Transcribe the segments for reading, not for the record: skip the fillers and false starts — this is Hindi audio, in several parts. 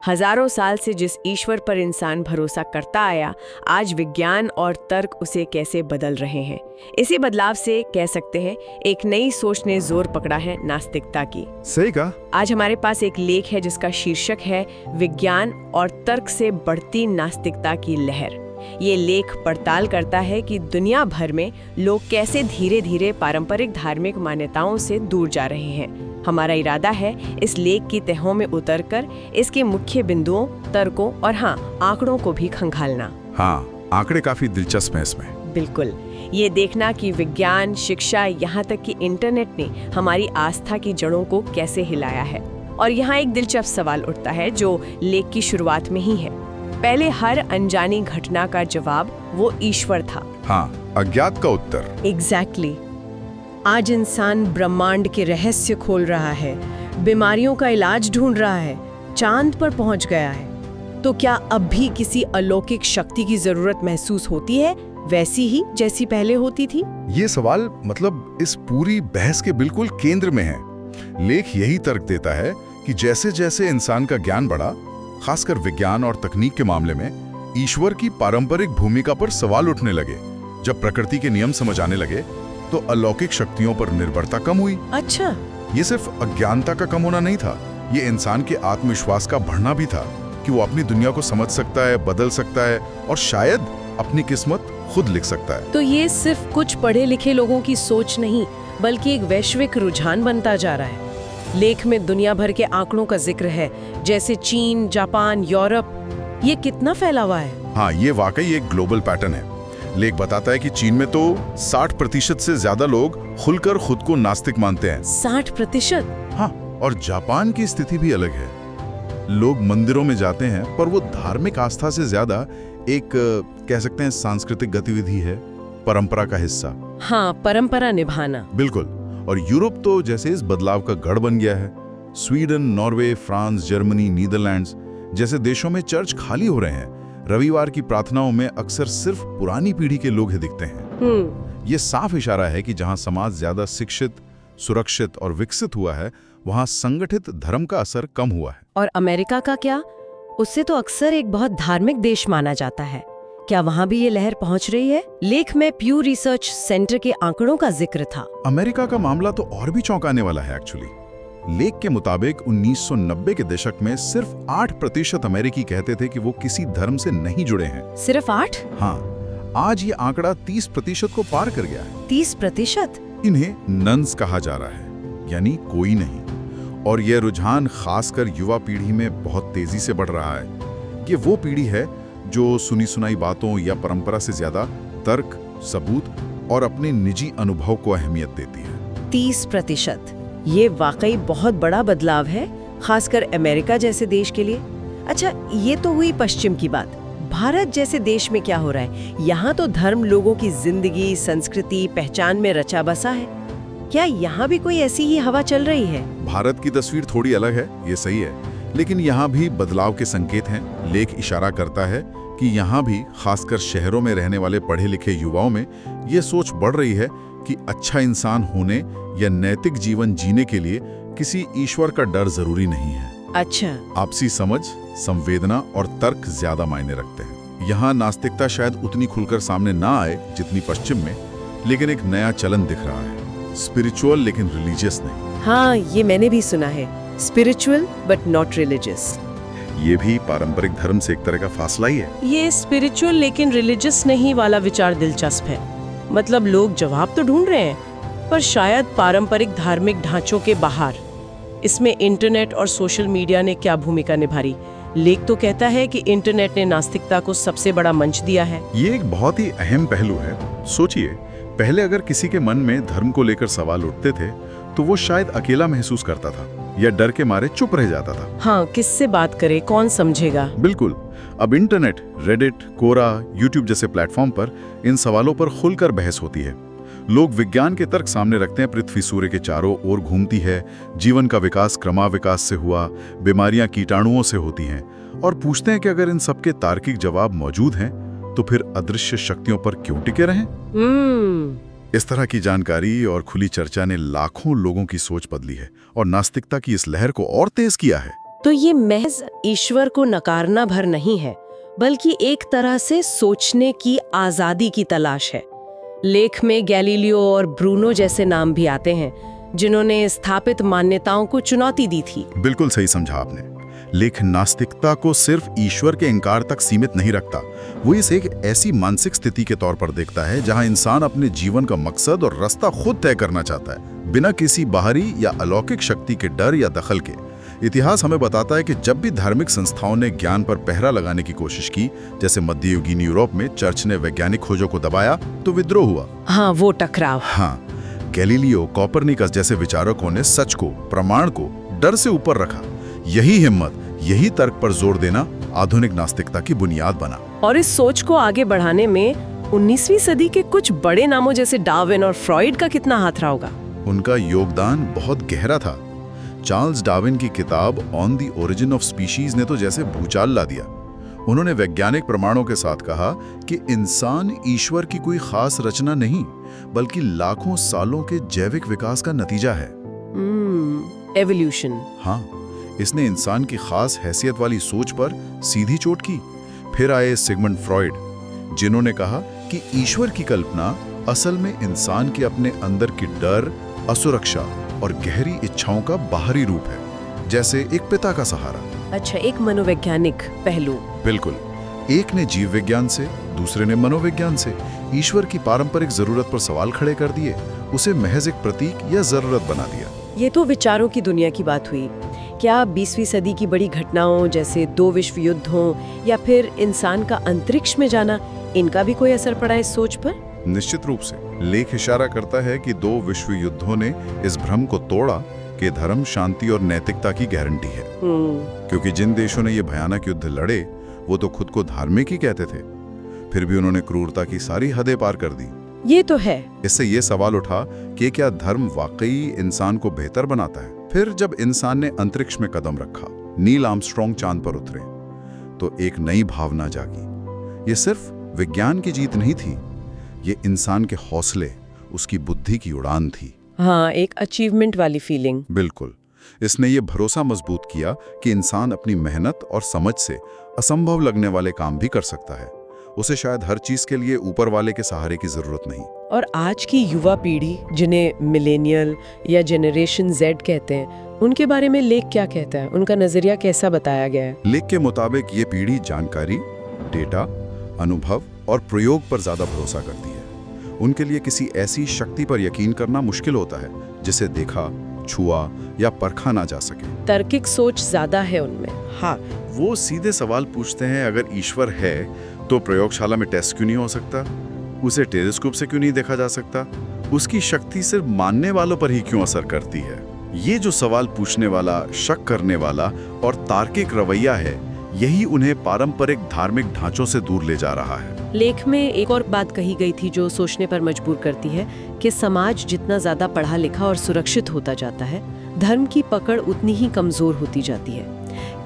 हजारों साल से जिस ईश्वर पर इंसान भरोसा करता आया, आज विज्ञान और तर्क उसे कैसे बदल रहे हैं। इसी बदलाव से कह सकते हैं एक नई सोच ने जोर पकड़ा है नास्तिकता की। सही कहा। आज हमारे पास एक लेख है जिसका शीर्षक है विज्ञान और तर्क से बढ़ती नास्तिकता की लहर। ये लेख पड़ताल करता है कि दुनिया भर में लोग कैसे धीरे धीरे पारंपरिक धार्मिक मान्यताओं से दूर जा रहे हैं। हमारा इरादा है इस लेख की तहों में उतरकर इसके मुख्य बिंदुओं, तर्कों और आंकड़ों को भी खंगालना। हाँ, आंकड़े काफी दिलचस्प हैं इसमें। बिल्कुल, ये देखना कि विज्ञान, शिक्षा, यहाँ तक कि इंटरनेट ने हमारी आस्था की जड़ों को कैसे हिलाया है। और यहाँ एक दिलचस्प सवाल उठता है जो लेख की शुरुआत में ही है। पहले हर अनजानी घटना का जवाब वो ईश्वर था। हाँ, अज्ञात का उत्तर। एग्जैक्टली। आज इंसान ब्रह्मांड के रहस्य खोल रहा है, बीमारियों का इलाज ढूंढ रहा है, चांद पर पहुंच गया है। तो क्या अब भी किसी अलौकिक शक्ति की जरूरत महसूस होती है, वैसी ही जैसी पहले होती थी? ये सवाल मतलब इस पूरी बहस के बिल्कुल केंद्र में है। लेख यही तर्क देता है कि जैसे जैसे इंसान का ज्ञान बढ़ा, खासकर विज्ञान और तकनीक के मामले में, ईश्वर की पारंपरिक भूमिका पर सवाल उठने लगे। जब प्रकृति के नियम समझ आने लगे तो अलौकिक शक्तियों पर निर्भरता कम हुई। अच्छा, ये सिर्फ अज्ञानता का कम होना नहीं था, ये इंसान के आत्मविश्वास का बढ़ना भी था कि वो अपनी दुनिया को समझ सकता है, बदल सकता है और शायद अपनी किस्मत खुद लिख सकता है। तो ये सिर्फ कुछ पढ़े लिखे लोगों की सोच नहीं, बल्कि एक वैश्विक रुझान बनता जा रहा है। लेख में दुनिया भर के आंकड़ों का जिक्र है, जैसे चीन, जापान, यूरोप। ये कितना फैला हुआ है? हाँ, ये वाकई एक ग्लोबल पैटर्न है। लेख बताता है कि चीन में तो 60% से ज्यादा लोग खुलकर खुद को नास्तिक मानते हैं। 60%? हाँ, और जापान की स्थिति भी अलग है। लोग मंदिरों में जाते हैं, पर वो धार्मिक आस्था से ज्यादा एक कह सकते हैं सांस्कृतिक गतिविधि है, परंपरा का हिस्सा। हाँ, परंपरा निभाना। बिल्कुल। और यूरोप तो जैसे इस बदलाव का गढ़ बन गया है। Sweden, Norway, France, Germany, Netherlands जैसे देशों में चर्च खाली हो रहे हैं। रविवार की प्रार्थनाओं में अक्सर सिर्फ पुरानी पीढ़ी के लोग ही दिखते हैं। ये साफ इशारा है कि जहां समाज ज्यादा शिक्षित, सुरक्षित और विकसित हुआ है, वहां संगठित धर्म का असर कम हुआ है। और अमेरिका का क्या? उससे तो अक्सर एक बहुत धार्मिक देश माना जाता है। क्या वहां भी ये लहर पहुंच रही है? लेख में प्यू रिसर्च सेंटर के आंकड़ों का जिक्र था। अमेरिका का मामला तो और भी चौंकाने वाला है एक्चुअली। लेख के मुताबिक 1990 के दशक में सिर्फ 8% अमेरिकी कहते थे कि वो किसी धर्म से नहीं जुड़े हैं। सिर्फ 8? हाँ, आज ये आंकड़ा 30% को पार कर गया है। 30%? इन्हें नन्स कहा जा रहा है, यानी कोई नहीं। और यह रुझान खासकर युवा पीढ़ी में बहुत तेजी से बढ़ रहा है। ये वो पीढ़ी है जो सुनी सुनाई बातों या परंपरा से ज्यादा तर्क, सबूत और अपने निजी अनुभव को अहमियत देती है। 30%? ये वाकई बहुत बड़ा बदलाव है, खासकर अमेरिका जैसे देश के लिए। अच्छा, ये तो हुई पश्चिम की बात। भारत जैसे देश में क्या हो रहा है? यहाँ तो धर्म लोगों की जिंदगी, संस्कृति, पहचान में रचा बसा है। क्या यहाँ भी कोई ऐसी ही हवा चल रही है? भारत की तस्वीर थोड़ी अलग है, ये सही है, लेकिन यहाँ भी बदलाव के संकेत हैं। लेख इशारा करता है कि यहाँ भी खासकर शहरों में रहने वाले पढ़े लिखे युवाओं में ये सोच बढ़ रही है कि अच्छा इंसान होने या नैतिक जीवन जीने के लिए किसी ईश्वर का डर जरूरी नहीं है। अच्छा। आपसी समझ, संवेदना और तर्क ज्यादा मायने रखते हैं। यहाँ नास्तिकता शायद उतनी खुलकर सामने ना आए जितनी पश्चिम में, लेकिन एक नया चलन दिख रहा है। स्पिरिचुअल लेकिन रिलीजियस नहीं। हाँ, ये मैंने भी सुना है। Spiritual but not religious. ये भी पारंपरिक धर्म से एक तरह का फासला ही है। ये स्पिरिचुअल लेकिन रिलीजियस नहीं वाला विचार दिलचस्प है। मतलब लोग जवाब तो ढूंढ रहे हैं, पर शायद पारंपरिक धार्मिक ढांचों के बाहर। इसमें इंटरनेट और सोशल मीडिया ने क्या भूमिका निभाई? लेख तो कहता है कि इंटरनेट ने नास्तिकता को सबसे बड़ा मंच दिया है। ये एक बहुत ही अहम पहलू है। सोचिए, पहले अगर किसी के मन में धर्म को लेकर सवाल उठते थे तो वो शायद अकेला महसूस करता था या डर के मारे चुप रह जाता था। हाँ, किससे बात करे, कौन समझेगा? बिल्कुल। अब इंटरनेट, रेडिट, कोरा, यूट्यूब जैसे प्लेटफॉर्म पर इन सवालों पर खुलकर बहस होती है। लोग विज्ञान के तर्क सामने रखते हैं। पृथ्वी सूर्य के चारों ओर घूमती है, जीवन का विकास क्रमाविकास से हुआ, बीमारियां कीटाणुओं से होती हैं, और पूछते हैं कि अगर इन सबके तार्किक जवाब मौजूद हैं तो फिर अदृश्य शक्तियों पर क्यों टिके रहें? इस तरह की जानकारी और खुली चर्चा ने लाखों लोगों की सोच बदली है और नास्तिकता की इस लहर को और तेज किया है। तो ये महज ईश्वर को नकारना भर नहीं है, बल्कि एक तरह से सोचने की आजादी की तलाश है। लेख में गैलीलियो और ब्रूनो जैसे नाम भी आते हैं, जिन्होंने स्थापित मान्यताओं को चुनौती दी थी। बिल्कुल सही समझा आपने। लेख नास्तिकता को सिर्फ ईश्वर के इंकार तक सीमित नहीं रखता, वो इसे एक ऐसी मानसिक स्थिति के तौर पर देखता है जहां इंसान अपने जीवन का मकसद और रास्ता खुद तय करना चाहता है, बिना किसी बाहरी या अलौकिक शक्ति के डर या दखल के। इतिहास हमें बताता है कि जब भी धार्मिक संस्थाओं ने ज्ञान पर पहरा लगाने की कोशिश की, जैसे मध्ययुगीन यूरोप में चर्च ने वैज्ञानिक खोजों को दबाया, तो विद्रोह हुआ। हाँ, वो टकराव। हाँ, गैलीलियो, कोपरनिकस जैसे विचारकों ने सच को, प्रमाण को डर से ऊपर रखा। यही हिम्मत, यही तर्क पर जोर देना आधुनिक नास्तिकता की बुनियाद बना। और इस सोच को आगे बढ़ाने में 19वीं सदी के कुछ बड़े नामों जैसे डार्विन और फ्रॉइड का कितना हाथ रहा होगा? उनका योगदान बहुत गहरा था। चार्ल्स डार्विन की किताब on the origin of species ने तो जैसे भूचाल ला दिया। उन्होंने वैज्ञानिक प्रमाणों के साथ कहा कि इंसान ईश्वर की कोई खास रचना नहीं, बल्कि लाखों सालों के जैविक विकास का नतीजा है। एवोल्यूशन। हाँ, इसने इंसान की खास हैसियत वाली सोच पर सीधी चोट की। फिर आए सिगमंड फ्रॉइड, जिन्होंने कहा कि ईश्वर की कल्पना असल में इंसान के अपने अंदर की डर, असुरक्षा और गहरी इच्छाओं का बाहरी रूप है, जैसे एक पिता का सहारा। अच्छा, एक मनोवैज्ञानिक पहलू। बिल्कुल। एक ने जीव विज्ञान से, दूसरे ने मनोविज्ञान से ईश्वर की पारंपरिक जरूरत पर सवाल खड़े कर दिए, उसे महज एक प्रतीक या जरूरत बना दिया। ये तो विचारों की दुनिया की बात हुई। क्या 20वीं सदी की बड़ी घटनाओं जैसे 2 विश्व युद्ध हों या फिर इंसान का अंतरिक्ष में जाना, इनका भी कोई असर पड़ा इस सोच पर? निश्चित रूप से। लेख इशारा करता है कि 2 विश्व युद्धों ने इस भ्रम को तोड़ा कि धर्म, शांति और नैतिकता की गारंटी है। क्योंकि जिन देशों ने ये भयानक युद्ध लड़े, वो तो खुद को धार्मिक ही कहते थे, फिर भी उन्होंने क्रूरता की सारी हदें पार कर दी। ये तो है। इससे ये सवाल उठा कि क्या धर्म वाकई इंसान को बेहतर बनाता है? फिर जब इंसान ने अंतरिक्ष में कदम रखा, नील आर्मस्ट्रॉन्ग चांद पर उतरे, तो एक नई भावना जागी। ये सिर्फ विज्ञान की जीत नहीं थी, ये इंसान के हौसले, उसकी बुद्धि की उड़ान थी। हाँ, एक अचीवमेंट वाली फीलिंग। बिल्कुल। इसने ये भरोसा मजबूत किया कि इंसान अपनी मेहनत और समझ से असंभव लगने वाले काम भी कर सकता है। उसे शायद हर चीज के लिए ऊपर वाले के सहारे की जरूरत नहीं। और आज की युवा पीढ़ी, जिन्हें मिलेनियल या जनरेशन जेड कहते हैं, उनके बारे में लेख क्या कहता है? उनका नजरिया कैसा बताया गया है? लेख के मुताबिक ये पीढ़ी जानकारी, डेटा, अनुभव और प्रयोग पर ज्यादा भरोसा करती है। उनके लिए किसी ऐसी शक्ति पर यकीन करना मुश्किल होता है जिसे देखा, छुआ या परखा ना जा सके। तार्किक सोच ज्यादा है उनमें। हाँ, वो सीधे सवाल पूछते हैं, अगर ईश्वर है तो प्रयोगशाला में टेस्ट क्यों नहीं हो सकता? उसे टेलीस्कोप से क्यों नहीं देखा जा सकता? उसकी शक्ति सिर्फ मानने वालों पर ही क्यों असर करती है? ये जो सवाल पूछने वाला, शक करने वाला और तार्किक रवैया है, यही उन्हें पारंपरिक धार्मिक ढांचों से दूर ले जा रहा है। लेख में एक और बात कही गई थी जो सोचने पर मजबूर करती है कि समाज जितना ज्यादा पढ़ा लिखा और सुरक्षित होता जाता है, धर्म की पकड़ उतनी ही कमजोर होती जाती है।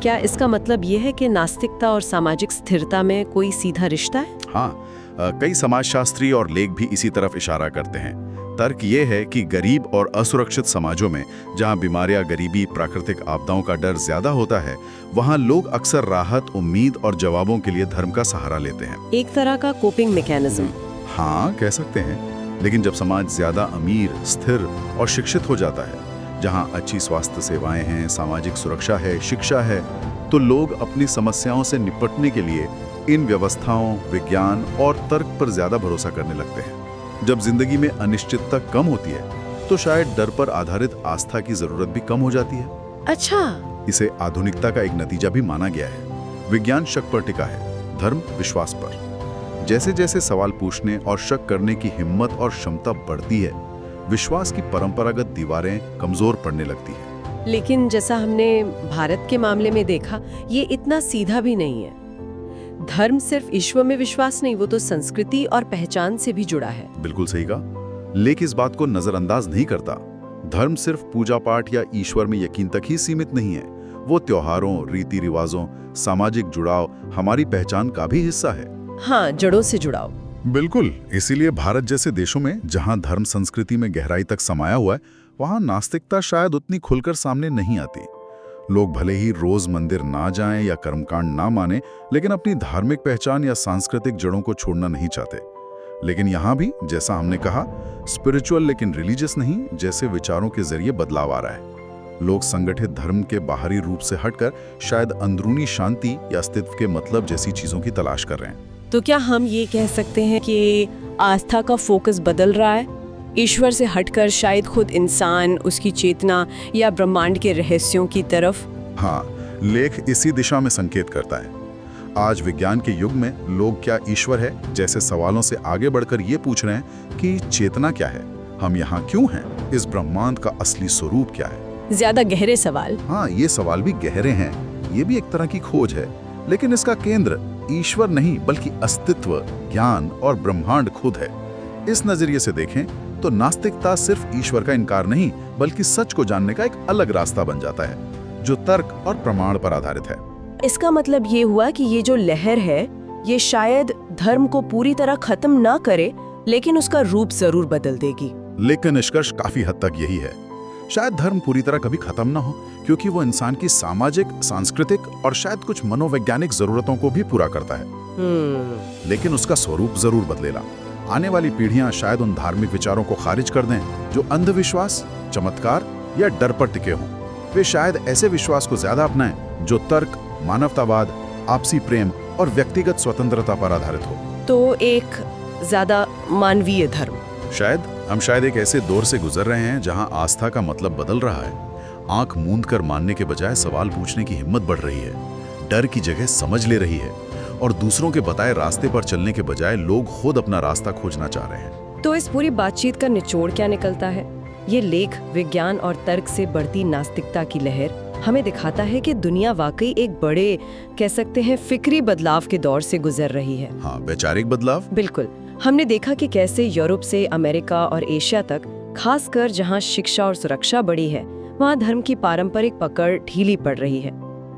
क्या इसका मतलब ये है कि नास्तिकता और सामाजिक स्थिरता में कोई सीधा रिश्ता है? हाँ, कई समाजशास्त्री और लेख भी इसी तरफ इशारा करते हैं। तर्क ये है कि गरीब और असुरक्षित समाजों में, जहां बीमारियां, गरीबी, प्राकृतिक आपदाओं का डर ज्यादा होता है, वहां लोग अक्सर राहत, उम्मीद और जवाबों के लिए धर्म का सहारा लेते हैं। एक तरह का कोपिंग मैकेनिज्म। हाँ, कह सकते हैं। लेकिन जब समाज ज्यादा अमीर, स्थिर और शिक्षित हो जाता है, जहां अच्छी स्वास्थ्य सेवाएं हैं, सामाजिक सुरक्षा है, शिक्षा है, तो लोग अपनी समस्याओं से निपटने के लिए इन व्यवस्थाओं, विज्ञान और तर्क पर ज्यादा भरोसा करने लगते हैं। जब जिंदगी में अनिश्चितता कम होती है, तो शायद डर पर आधारित आस्था की जरूरत भी कम हो जाती है। अच्छा, इसे आधुनिकता का एक नतीजा भी माना गया है। विज्ञान शक पर टिका है, धर्म विश्वास पर। जैसे जैसे सवाल पूछने और शक करने की हिम्मत और क्षमता बढ़ती है, विश्वास की परंपरागत दीवारें कमजोर पड़ने लगती है। लेकिन जैसा हमने भारत के मामले में देखा, ये इतना सीधा भी नहीं है। धर्म सिर्फ ईश्वर में विश्वास नहीं, वो तो संस्कृति और पहचान से भी जुड़ा है। बिल्कुल सही कहा। लेकिन इस बात को नजरअंदाज नहीं करता। धर्म सिर्फ पूजा पाठ या ईश्वर में यकीन तक ही सीमित नहीं है। वो त्योहारों, रीति रिवाजों, सामाजिक जुड़ाव, हमारी पहचान का भी हिस्सा है। हाँ, जड़ों से जुड़ाव। बिल्कुल। इसीलिए भारत जैसे देशों में, जहां धर्म संस्कृति में गहराई तक समाया हुआ है, वहां नास्तिकता शायद उतनी खुलकर सामने नहीं आती। लोग भले ही रोज मंदिर ना जाएं या कर्मकांड ना माने, लेकिन अपनी धार्मिक पहचान या सांस्कृतिक जड़ों को छोड़ना नहीं चाहते। लेकिन यहाँ भी, जैसा हमने कहा, स्पिरिचुअल लेकिन रिलीजियस नहीं जैसे विचारों के जरिए बदलाव आ रहा है। लोग संगठित धर्म के बाहरी रूप से हटकर शायद अंदरूनी शांति या अस्तित्व के मतलब जैसी चीजों की तलाश कर रहे हैं। तो क्या हम ये कह सकते हैं कि आस्था का फोकस बदल रहा है? ईश्वर से हटकर शायद खुद इंसान, उसकी चेतना या ब्रह्मांड के रहस्यों की तरफ? हाँ, लेख इसी दिशा में संकेत करता है। आज विज्ञान के युग में लोग क्या ईश्वर है जैसे सवालों से आगे बढ़कर ये पूछ रहे हैं कि चेतना क्या है, हम यहाँ क्यों हैं, इस ब्रह्मांड का असली स्वरूप क्या है। ज्यादा गहरे सवाल। हाँ, ये सवाल भी गहरे हैं। ये भी एक तरह की खोज है, लेकिन इसका केंद्र ईश्वर नहीं बल्कि अस्तित्व, ज्ञान और ब्रह्मांड खुद है। इस नजरिए से देखें तो नास्तिकता सिर्फ ईश्वर का इनकार नहीं बल्कि सच को जानने का एक अलग रास्ता बन जाता है, जो तर्क और प्रमाण पर आधारित है। इसका मतलब ये हुआ कि ये जो लहर है, ये शायद धर्म को पूरी तरह खत्म ना करे, लेकिन उसका रूप जरूर बदल देगी। लेकिन निष्कर्ष काफी हद तक यही है। शायद धर्म पूरी तरह कभी खत्म ना हो, क्योंकि वो इंसान की सामाजिक, सांस्कृतिक और शायद कुछ मनोवैज्ञानिक जरूरतों को भी पूरा करता है। लेकिन उसका स्वरूप जरूर बदलेगा। आने वाली पीढ़ियां शायद उन धार्मिक विचारों को खारिज कर दें जो अंधविश्वास, चमत्कार या डर पर टिके हों। वे शायद ऐसे विश्वास को ज्यादा अपनाएं जो तर्क, मानवतावाद, आपसी प्रेम और व्यक्तिगत स्वतंत्रता पर आधारित हो। तो एक ज्यादा मानवीय धर्म। हम शायद एक ऐसे दौर से गुजर रहे हैं जहां आस्था का मतलब बदल रहा है। आंख मूंद कर मानने के बजाय सवाल पूछने की हिम्मत बढ़ रही है, डर की जगह समझ ले रही है, और दूसरों के बताए रास्ते पर चलने के बजाय लोग खुद अपना रास्ता खोजना चाह रहे हैं। तो इस पूरी बातचीत का निचोड़ क्या निकलता है? ये लेख विज्ञान और तर्क से बढ़ती नास्तिकता की लहर हमें दिखाता है कि दुनिया वाकई एक बड़े, कह सकते हैं, फिक्री बदलाव के दौर से गुजर रही है। हाँ, वैचारिक बदलाव। बिल्कुल। हमने देखा कि कैसे यूरोप से अमेरिका और एशिया तक, खासकर जहां शिक्षा और सुरक्षा बढ़ी है, वहां धर्म की पारंपरिक पकड़ ढीली पड़ रही है।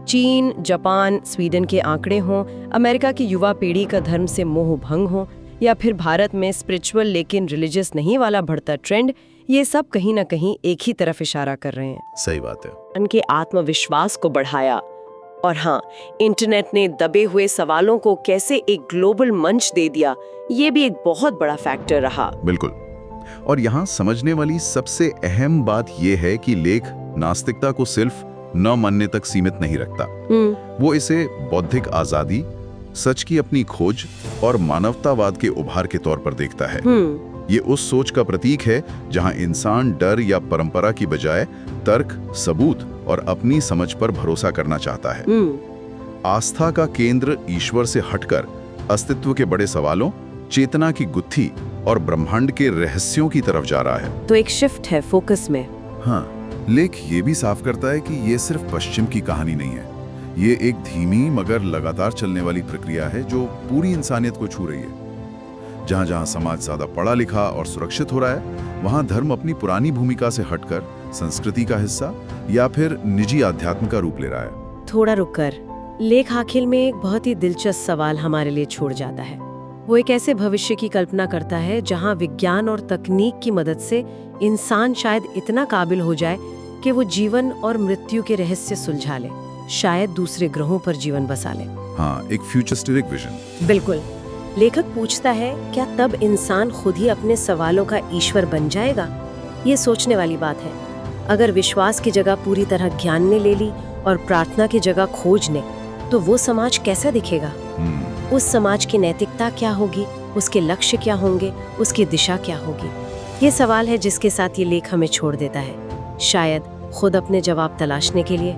चीन, जापान, स्वीडन के आंकड़े हों, अमेरिका की युवा पीढ़ी का धर्म से मोह भंग हो, या फिर भारत में स्पिरिचुअल लेकिन रिलीजियस नहीं वाला बढ़ता ट्रेंड, ये सब कहीं ना कहीं एक ही तरफ इशारा कर रहे हैं। सही बात है। उनके आत्मविश्वास को बढ़ाया। और हाँ, इंटरनेट ने दबे हुए सवालों को कैसे एक ग्लोबल मंच दे दिया, ये भी एक बहुत बड़ा फैक्टर रहा। बिल्कुल। और यहाँ समझने वाली सबसे अहम बात यह है कि लेख नास्तिकता को सिर्फ न मानने तक सीमित नहीं रखता। वो इसे बौद्धिक आजादी, सच की अपनी खोज और मानवतावाद के उभार के तौर पर देखता है। ये उस सोच का प्रतीक है जहां इंसान डर या परंपरा की बजाय तर्क, सबूत और अपनी समझ पर भरोसा करना चाहता है। आस्था का केंद्र ईश्वर से हटकर अस्तित्व के बड़े सवालों, चेतना की गुत्थी और ब्रह्मांड के रहस्यों की तरफ जा रहा है। तो एक शिफ्ट है फोकस में। हाँ, लेख ये भी साफ करता है कि ये सिर्फ पश्चिम की कहानी नहीं है। ये एक धीमी मगर लगातार चलने वाली प्रक्रिया है जो पूरी इंसानियत को छू रही है। जहाँ जहाँ समाज ज्यादा पढ़ा लिखा और सुरक्षित हो रहा है, वहाँ धर्म अपनी पुरानी भूमिका से हटकर संस्कृति का हिस्सा या फिर निजी आध्यात्म का रूप ले रहा है। थोड़ा रुककर, लेख आखिर में एक बहुत ही दिलचस्प सवाल हमारे लिए छोड़ जाता है। वो एक ऐसे भविष्य की कल्पना करता है जहाँ विज्ञान और तकनीक की मदद से इंसान शायद इतना काबिल हो जाए कि वो जीवन और मृत्यु के रहस्य सुलझा ले, शायद दूसरे ग्रहों पर जीवन बसा ले। हाँ, एक फ्यूचरिस्टिक विजन। बिल्कुल। लेखक पूछता है, क्या तब इंसान खुद ही अपने सवालों का ईश्वर बन जाएगा? ये सोचने वाली बात है। अगर विश्वास की जगह पूरी तरह ज्ञान ने ले ली और प्रार्थना की जगह खोज ने, तो वो समाज कैसा दिखेगा? उस समाज की नैतिकता क्या होगी, उसके लक्ष्य क्या होंगे, उसकी दिशा क्या होगी? ये सवाल है जिसके साथ ये लेख हमें छोड़ देता है, शायद खुद अपने जवाब तलाशने के लिए।